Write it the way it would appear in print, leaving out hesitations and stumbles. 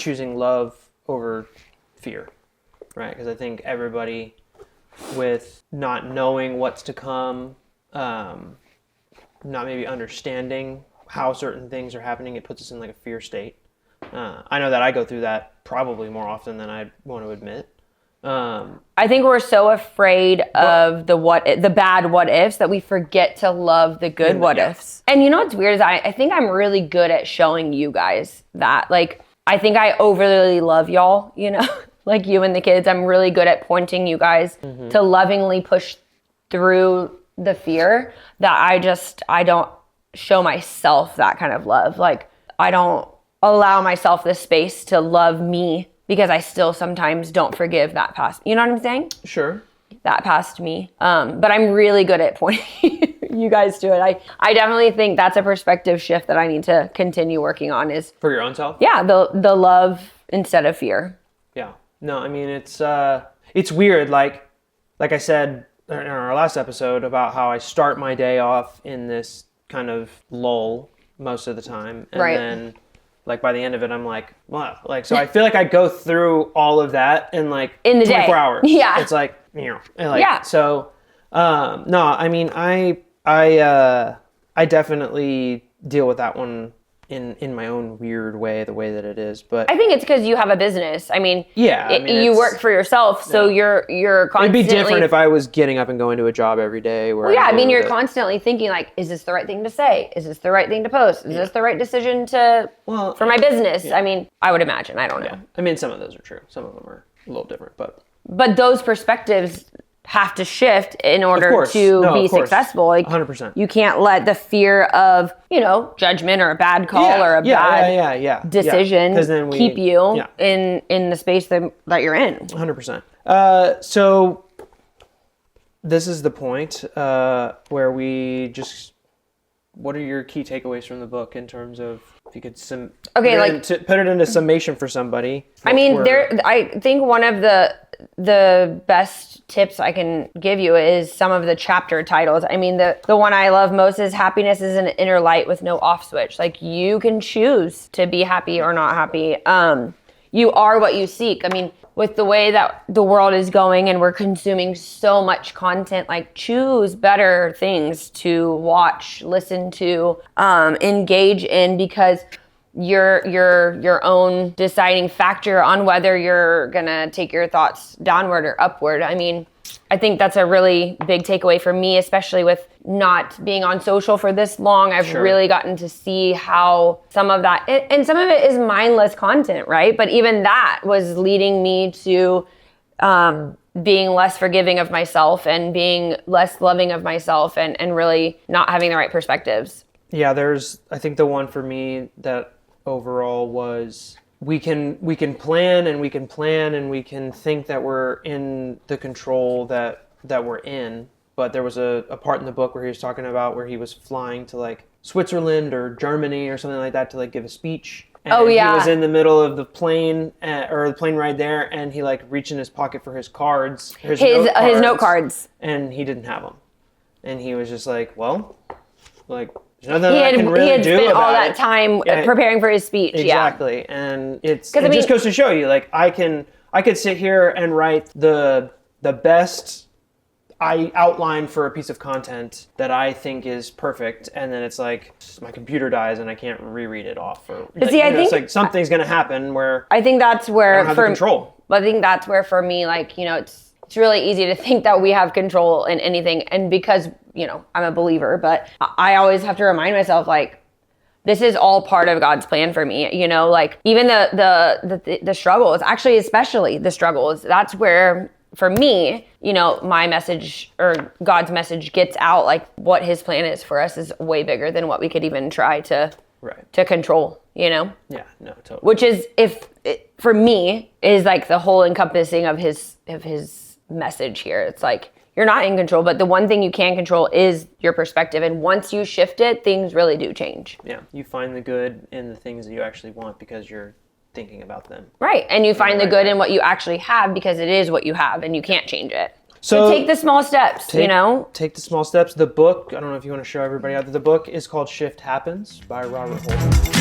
choosing love over fear, right? Because I think everybody, with not knowing what's to come, not maybe understanding how certain things are happening, it puts us in like a fear state. I know that I go through that probably more often than I want to admit. I think we're so afraid of the bad what ifs that we forget to love the good what ifs. And you know what's weird is I think I'm really good at showing you guys that. Like, I think I overly love y'all, you know, like you and the kids. I'm really good at pointing you guys to lovingly push through the fear that I don't show myself that kind of love. Like, I don't allow myself the space to love me because I still sometimes don't forgive that past, you know what I'm saying? Sure. That past me. But I'm really good at pointing you guys to it. I definitely think that's a perspective shift that I need to continue working on is For your own self? yeah, the love instead of fear. Yeah. No, I mean, it's weird. Like I said in our last episode about how I start my day off in this kind of lull most of the time. And then like by the end of it, I'm like, wow. Like, so I feel like I go through all of that in like in the 24 day. hours. Yeah. It's like, you know, and like, so, no, I mean, I definitely deal with that one in my own weird way, the way that it is. But I think it's because you have a business. I mean, you work for yourself, so you're constantly. It'd be different if I was getting up and going to a job every day. Where I mean, you're constantly thinking like, is this the right thing to say? Is this the right thing to post? Is this the right decision for my business? I mean, I would imagine. I don't know. I mean, some of those are true. Some of them are a little different, but those perspectives have to shift in order to be successful. Like 100%. You can't let the fear of, you know, judgment or a bad call or a bad decision keep you in the space that you're in. 100%. So this is the point where we just, what are your key takeaways from the book in terms of, if you could put it into summation for somebody? I mean, I think one of the best tips I can give you is some of the chapter titles. I mean, the one I love most is happiness is an inner light with no off switch. Like, you can choose to be happy or not happy. You are what you seek. I mean, with the way that the world is going and we're consuming so much content, like, choose better things to watch, listen to, engage in, because you're your own deciding factor on whether you're gonna take your thoughts downward or upward. I mean, I think that's a really big takeaway for me, especially with not being on social for this long. I've really gotten to see how some of that, and some of it is mindless content, right? But even that was leading me to being less forgiving of myself and being less loving of myself and really not having the right perspectives. Yeah, I think the one for me that overall was, we can plan and we can think that we're in the control that we're in. But there was a part in the book where he was talking about where he was flying to like Switzerland or Germany or something like that to like give a speech. And he was in the middle of the plane or the plane ride there, and he like reached in his pocket for his cards, his note cards, and he didn't have them. And he was just like, well, like, there's nothing I can really do about it. He had spent all that time preparing for his speech. Exactly. And it just goes to show you, like, I could sit here and write the best outline for a piece of content that I think is perfect, and then it's like my computer dies and I can't reread it off. I think it's like something's gonna happen where I think that's where I don't have the control. But I think that's where for me, like, you know, it's really easy to think that we have control in anything, and because, you know, I'm a believer, but I always have to remind myself, like, this is all part of God's plan for me, you know, like, even the struggles, actually, especially the struggles, that's where, for me, you know, my message or God's message gets out. Like, what his plan is for us is way bigger than what we could even try to control, you know? Yeah, no, totally. Which is, for me, is like the whole encompassing of his message here. It's like, you're not in control, but the one thing you can control is your perspective. And once you shift it, things really do change. Yeah, you find the good in the things that you actually want because you're thinking about them. Right, and you find the good in what you actually have because it is what you have and you can't change it. So take the small steps, you know? Take the small steps. The book, I don't know if you want to show everybody out there, the book is called Shift Happens by Robert Holden.